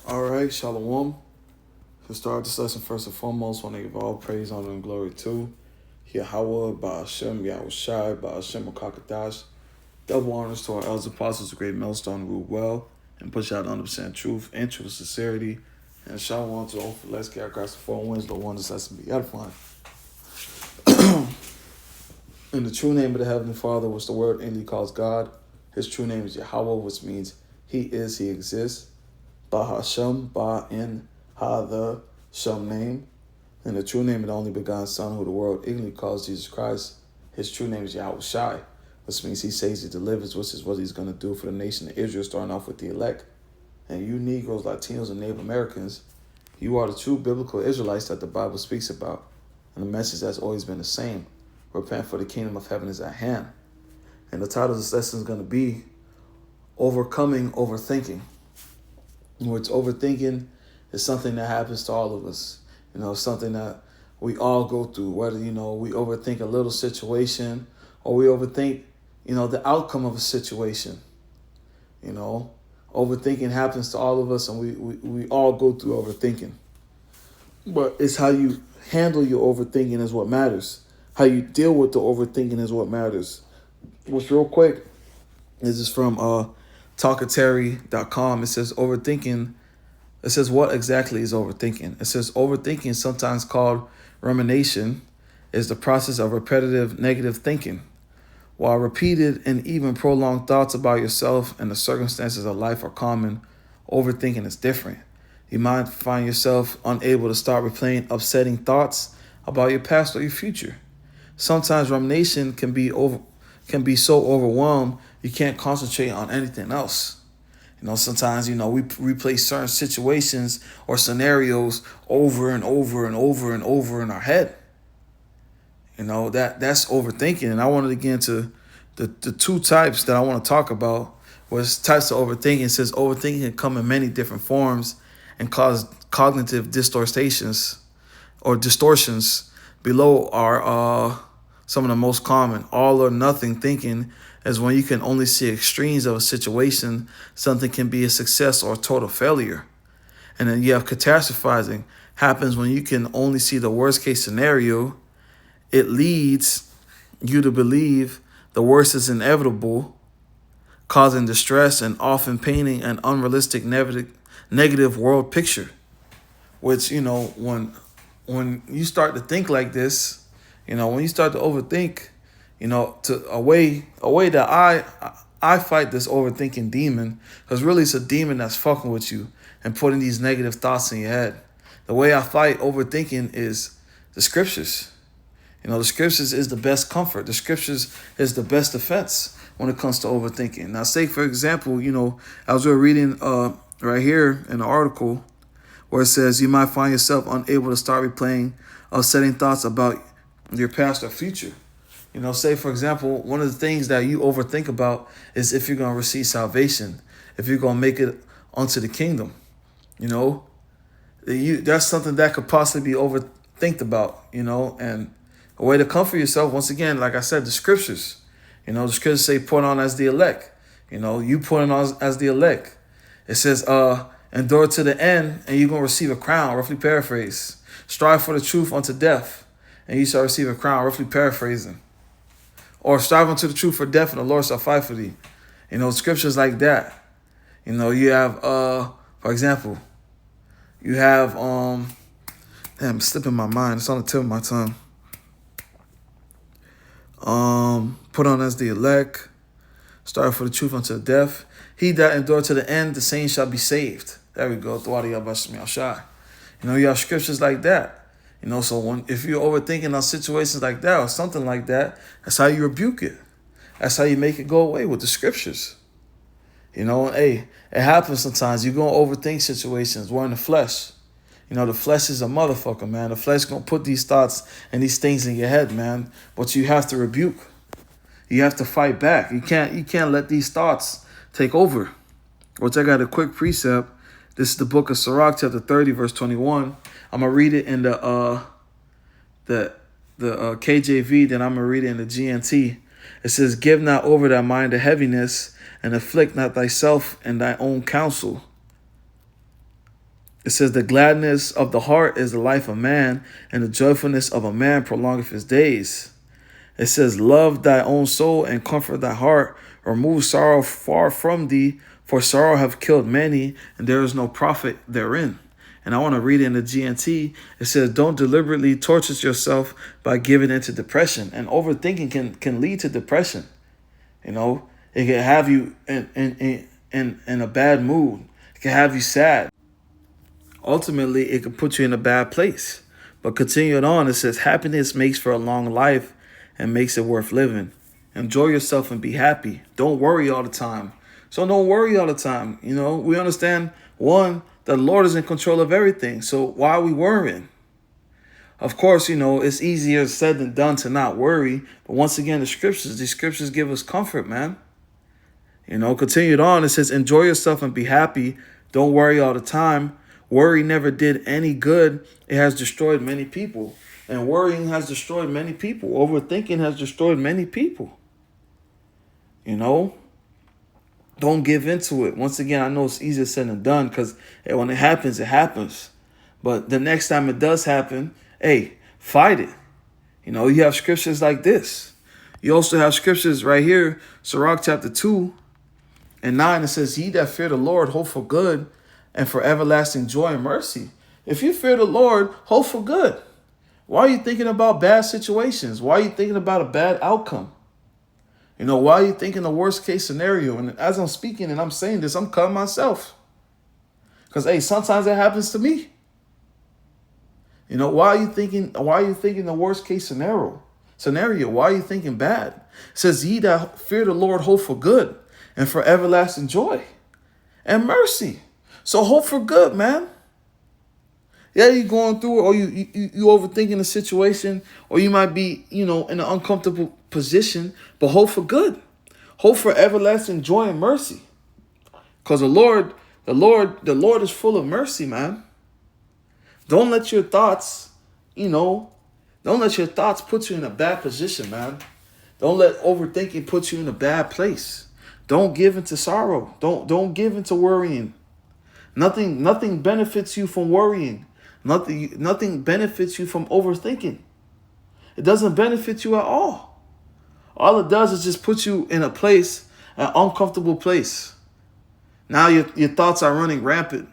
All right, Shalom. To start this lesson, first and foremost, I want to give all praise, honor, and glory to Yahweh, Ba'ashem, Yahweh Shai, Ba'ashem, Makakadash. Double honors to our elders, apostles, the great millstone, rule well, and push out 100% truth and true sincerity. And Shalom to all for let's get across the four winds, the one that's lesson be edifying. In the true name of the Heavenly Father, which the word inly calls God, his true name is Yahweh, which means he is, he exists. Bahashem, Ba in Ha the Shem name. And the true name of the only begotten Son, who the world ignorantly calls Jesus Christ. His true name is Yahweh Shai, which means he saves, he delivers, which is what he's going to do for the nation of Israel, starting off with the elect. And you Negroes, Latinos, and Native Americans, you are the true biblical Israelites that the Bible speaks about. And the message has always been the same. Repent, for the kingdom of heaven is at hand. And the title of this lesson is going to be Overcoming Overthinking. Which overthinking is something that happens to all of us. Something that we all go through, whether, we overthink a little situation or we overthink, the outcome of a situation. Overthinking happens to all of us, and we all go through overthinking. But it's how you handle your overthinking is what matters. How you deal with the overthinking is what matters. What's real quick, this is from talkateri.com. It says overthinking. It says, what exactly is overthinking? It says overthinking, sometimes called rumination, is the process of repetitive negative thinking. While repeated and even prolonged thoughts about yourself and the circumstances of life are common, overthinking is different. You might find yourself unable to stop replaying upsetting thoughts about your past or your future. Sometimes rumination can be so overwhelmed you can't concentrate on anything else. Sometimes, we replay certain situations or scenarios over and over and over and over in our head. That's overthinking. And I wanted to get into the two types that I want to talk about, was types of overthinking. It says overthinking can come in many different forms and cause cognitive distortions. Below are some of the most common. All or nothing thinking is when you can only see extremes of a situation. Something can be a success or a total failure. And then you have catastrophizing. Happens when you can only see the worst case scenario. It leads you to believe the worst is inevitable, causing distress and often painting an unrealistic negative world picture. Which, when you start to think like this, when you start to overthink, to a way that I fight this overthinking demon, because really it's a demon that's fucking with you and putting these negative thoughts in your head. The way I fight overthinking is the scriptures. The scriptures is the best comfort. The scriptures is the best defense when it comes to overthinking. Now, say, for example, I was reading right here in the article where it says you might find yourself unable to start replaying upsetting thoughts about your past or future. Say, for example, one of the things that you overthink about is if you're going to receive salvation, if you're going to make it onto the kingdom. That's something that could possibly be overthinked about, and a way to comfort yourself, once again, like I said, the scriptures. The scriptures say put on as the elect. You put on as the elect. It says, endure to the end, and you're going to receive a crown, roughly paraphrase. Strive for the truth unto death, and you shall receive a crown, roughly paraphrasing. Or strive unto the truth for death, and the Lord shall fight for thee. Scriptures like that. You have, for example, you have, damn, it's slipping my mind. It's on the tip of my tongue. Put on as the elect, strive for the truth unto death. He that endure to the end, the same shall be saved. There we go. You have scriptures like that. So if you're overthinking on situations like that or something like that, that's how you rebuke it. That's how you make it go away with the scriptures. Hey, it happens sometimes. You're going to overthink situations. We're in the flesh. The flesh is a motherfucker, man. The flesh going to put these thoughts and these things in your head, man. But you have to rebuke. You have to fight back. You can't let these thoughts take over. Which I got a quick precept. This is the book of Sirach, chapter 30, verse 21. I'm going to read it in the KJV, then I'm going to read it in the GNT. It says, give not over thy mind to heaviness, and afflict not thyself in thy own counsel. It says, the gladness of the heart is the life of man, and the joyfulness of a man prolongeth his days. It says, love thy own soul and comfort thy heart. Remove sorrow far from thee, for sorrow have killed many, and there is no profit therein. And I want to read it in the GNT. It says, don't deliberately torture yourself by giving into depression. And overthinking can lead to depression. You know, it can have you in a bad mood. It can have you sad. Ultimately, it can put you in a bad place. But continuing on, it says, happiness makes for a long life and makes it worth living. Enjoy yourself and be happy. Don't worry all the time. So don't worry all the time. You know, we understand, one, the Lord is in control of everything. So why are we worrying? Of course, you know, it's easier said than done to not worry. But once again, these scriptures give us comfort, man. You know, continued on, it says, enjoy yourself and be happy. Don't worry all the time. Worry never did any good. It has destroyed many people. And worrying has destroyed many people. Overthinking has destroyed many people. You know, don't give into it. Once again, I know it's easier said than done, because when it happens, it happens. But the next time it does happen, hey, fight it. You know, you have scriptures like this. You also have scriptures right here, Sirach chapter 2:9. It says, ye that fear the Lord, hope for good, and for everlasting joy and mercy. If you fear the Lord, hope for good. Why are you thinking about bad situations? Why are you thinking about a bad outcome? You know, why are you thinking the worst case scenario? And as I'm speaking and I'm saying this, I'm cutting myself. Because, hey, sometimes it happens to me. You know, why are you thinking the worst case scenario? Why are you thinking bad? It says, ye that fear the Lord, hope for good, and for everlasting joy and mercy. So hope for good, man. Yeah, you're going through it, or you overthinking the situation, or you might be, you know, in an uncomfortable position, but hope for good. Hope for everlasting joy and mercy. Because the Lord is full of mercy, man. Don't let your thoughts, put you in a bad position, man. Don't let overthinking put you in a bad place. Don't give into sorrow. Don't give into worrying. Nothing benefits you from worrying. Nothing benefits you from overthinking. It doesn't benefit you at all. All it does is just put you in an uncomfortable place. Now your thoughts are running rampant,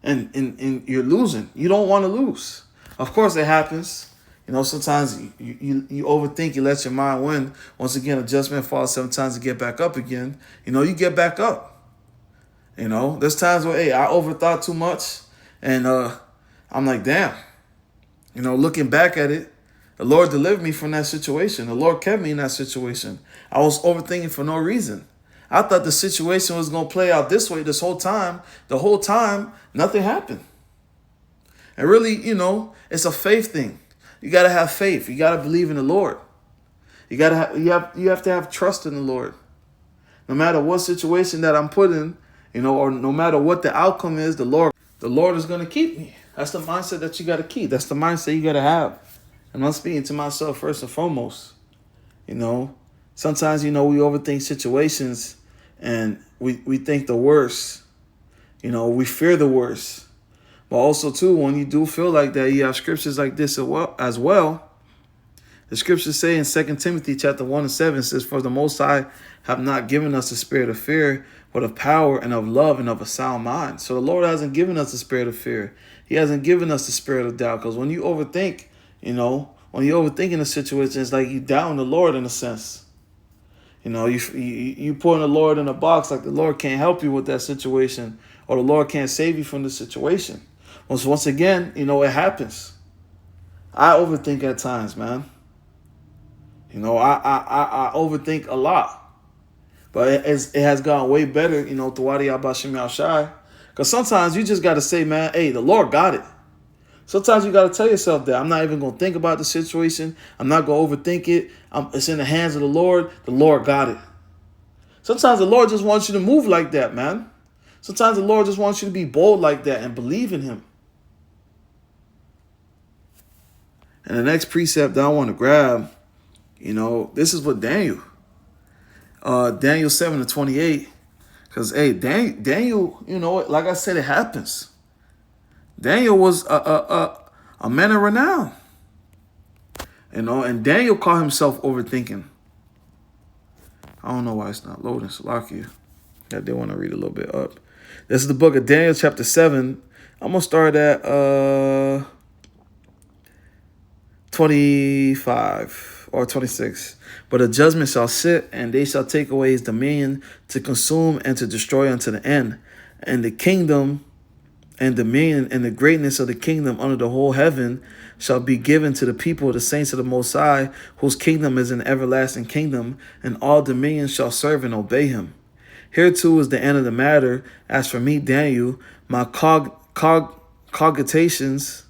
and you're losing. You don't want to lose. Of course, it happens. You know, sometimes you overthink, you let your mind win. Once again, adjustment falls 7 times to get back up again. You know, you get back up. You know, there's times where, hey, I overthought too much, and I'm like, damn. You know, looking back at it, the Lord delivered me from that situation. The Lord kept me in that situation. I was overthinking for no reason. I thought the situation was going to play out this way this whole time. The whole time, nothing happened. And really, you know, it's a faith thing. You got to have faith. You got to believe in the Lord. You have to have trust in the Lord. No matter what situation that I'm put in, you know, or no matter what the outcome is, the Lord is going to keep me. That's the mindset that you got to keep. That's the mindset you got to have. And I'm speaking to myself first and foremost. You know, sometimes, you know, we overthink situations and we think the worst. You know, we fear the worst. But also, too, when you do feel like that, you have scriptures like this as well. The scriptures say in 2 Timothy chapter 1:7, says, for the Most High have not given us a spirit of fear, but of power and of love and of a sound mind. So the Lord hasn't given us the spirit of fear. He hasn't given us the spirit of doubt. Because when you overthink, you know, when you're overthinking a situation, it's like you down the Lord in a sense. You know, you putting the Lord in a box, like the Lord can't help you with that situation, or the Lord can't save you from the situation. Once again, you know, it happens. I overthink at times, man. You know, I overthink a lot. But it has gotten way better, you know, through Bashim Shai. Because sometimes you just got to say, man, hey, the Lord got it. Sometimes you got to tell yourself that I'm not even going to think about the situation. I'm not going to overthink it. It's in the hands of the Lord. The Lord got it. Sometimes the Lord just wants you to move like that, man. Sometimes the Lord just wants you to be bold like that and believe in him. And the next precept that I want to grab, you know, this is what Daniel 7:28. Because, hey, Daniel, you know, like I said, it happens. Daniel was a man of renown. And Daniel called himself overthinking. I don't know why it's not loading. Salakia. I did want to read a little bit up. This is the book of Daniel, chapter 7. I'm going to start at 25 or 26. But a judgment shall sit, and they shall take away his dominion to consume and to destroy unto the end. And the kingdom and dominion and the greatness of the kingdom under the whole heaven shall be given to the people of the saints of the Most High, whose kingdom is an everlasting kingdom, and all dominions shall serve and obey him. Here too is the end of the matter. As for me, Daniel, my cogitations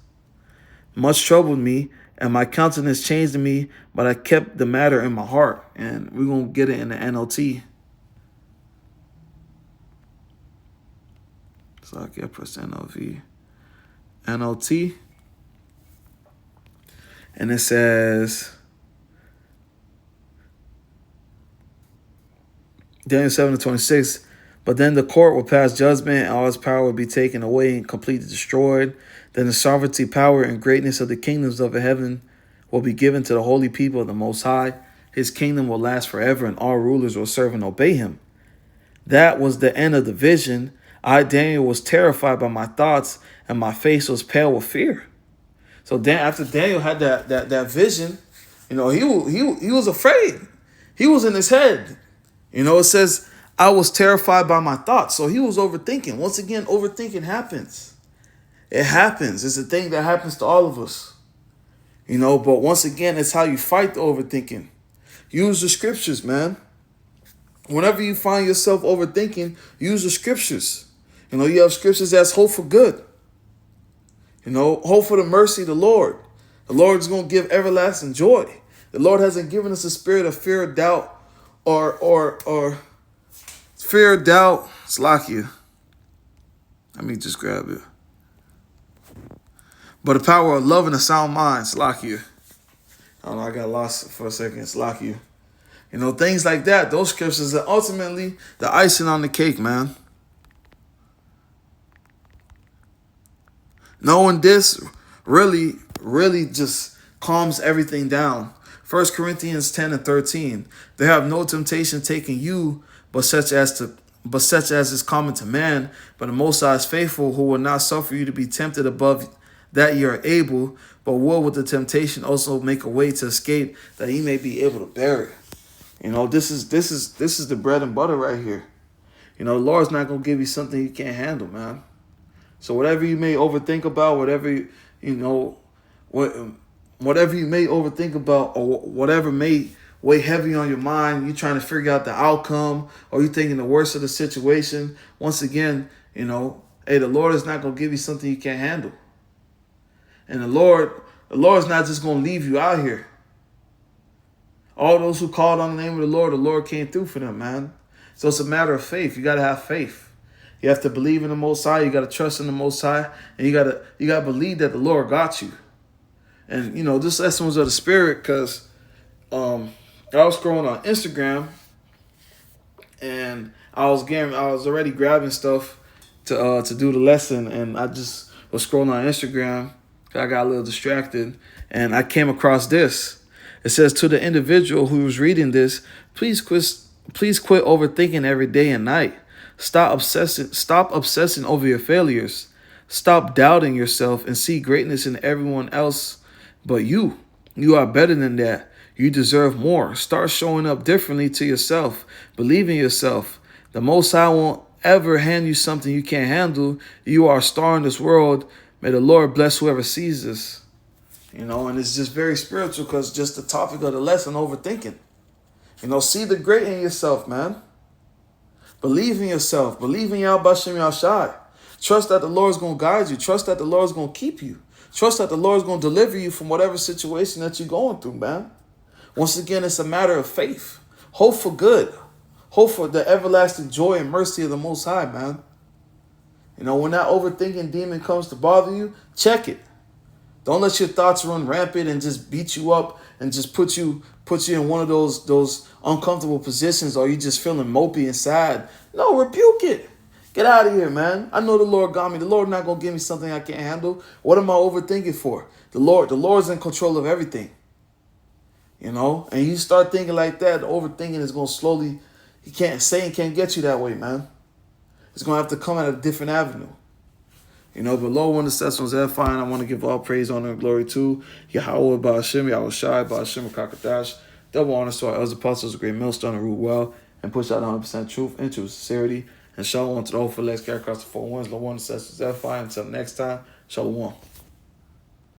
much troubled me, and my countenance changed me, but I kept the matter in my heart. And we're going to get it in the NLT. So I can press NLV. NLT. And it says, Daniel 7:26, but then the court will pass judgment, and all its power will be taken away and completely destroyed. Then the sovereignty, power, and greatness of the kingdoms of heaven will be given to the holy people of the Most High. His kingdom will last forever, and all rulers will serve and obey him. That was the end of the vision. I, Daniel, was terrified by my thoughts, and my face was pale with fear. So after Daniel had that vision, he was afraid. He was in his head. It says, I was terrified by my thoughts. So he was overthinking. Once again, overthinking happens. It happens. It's a thing that happens to all of us. But once again, it's how you fight the overthinking. Use the scriptures, man. Whenever you find yourself overthinking, use the scriptures. You have scriptures that's hope for good. Hope for the mercy of the Lord. The Lord is going to give everlasting joy. The Lord hasn't given us a spirit of fear, doubt, or fear, doubt. Slakia. Let me just grab it. But the power of love and a sound mind. Slakia. I don't know, I got lost for a second. Slakia. Things like that. Those scriptures are ultimately the icing on the cake, man. Knowing this really just calms everything down. 1 Corinthians 10:13. There have no temptation taken you, but such as is common to man. But the Most High is faithful, who will not suffer you to be tempted above that you are able, but will with the temptation also make a way to escape, that ye may be able to bear it. This is the bread and butter right here. The Lord's not gonna give you something you can't handle, man. So whatever you may overthink about, whatever you may overthink about, or whatever may weigh heavy on your mind, you trying to figure out the outcome, or you thinking the worst of the situation. Once again, hey, the Lord is not gonna give you something you can't handle. And the Lord's not just gonna leave you out here. All those who called on the name of the Lord came through for them, man. So it's a matter of faith. You gotta have faith. You have to believe in the Most High. You got to trust in the Most High. And you got to believe that the Lord got you. And, this lesson was of the Spirit because I was scrolling on Instagram and I was already grabbing stuff to do the lesson. And I just was scrolling on Instagram. I got a little distracted and I came across this. It says, to the individual who was reading this, please quit overthinking every day and night. Stop obsessing over your failures. Stop doubting yourself and see greatness in everyone else but you. You are better than that. You deserve more. Start showing up differently to yourself. Believe in yourself. The Most High won't ever hand you something you can't handle. You are a star in this world. May the Lord bless whoever sees this. And it's just very spiritual because just the topic of the lesson, overthinking. See the great in yourself, man. Believe in yourself. Believe in Yahweh Bashem Yahshai. Trust that the Lord's going to guide you. Trust that the Lord's going to keep you. Trust that the Lord's going to deliver you from whatever situation that you're going through, man. Once again, it's a matter of faith. Hope for good. Hope for the everlasting joy and mercy of the Most High, man. When that overthinking demon comes to bother you, check it. Don't let your thoughts run rampant and just beat you up and just put you in one of those uncomfortable positions, or you just feeling mopey and sad. No, rebuke it. Get out of here, man. I know the Lord got me. The Lord not gonna give me something I can't handle. What am I overthinking for? The Lord's in control of everything. You know? And you start thinking like that, the overthinking is gonna slowly, Satan can't get you that way, man. It's gonna have to come at a different avenue. You know, but Lord, when the sessions are fine, I want to give all praise, honor, and glory to Yahweh, Ba'ashim, Yahweh Shai, Ba'ashim, Kakadash. Double honors to our elders, apostles, a great millstone, and root well, and push out 100% truth into sincerity. And shalom to the whole for let's carry across the four winds. Lord, one the sessions are fine. Until next time, shalom.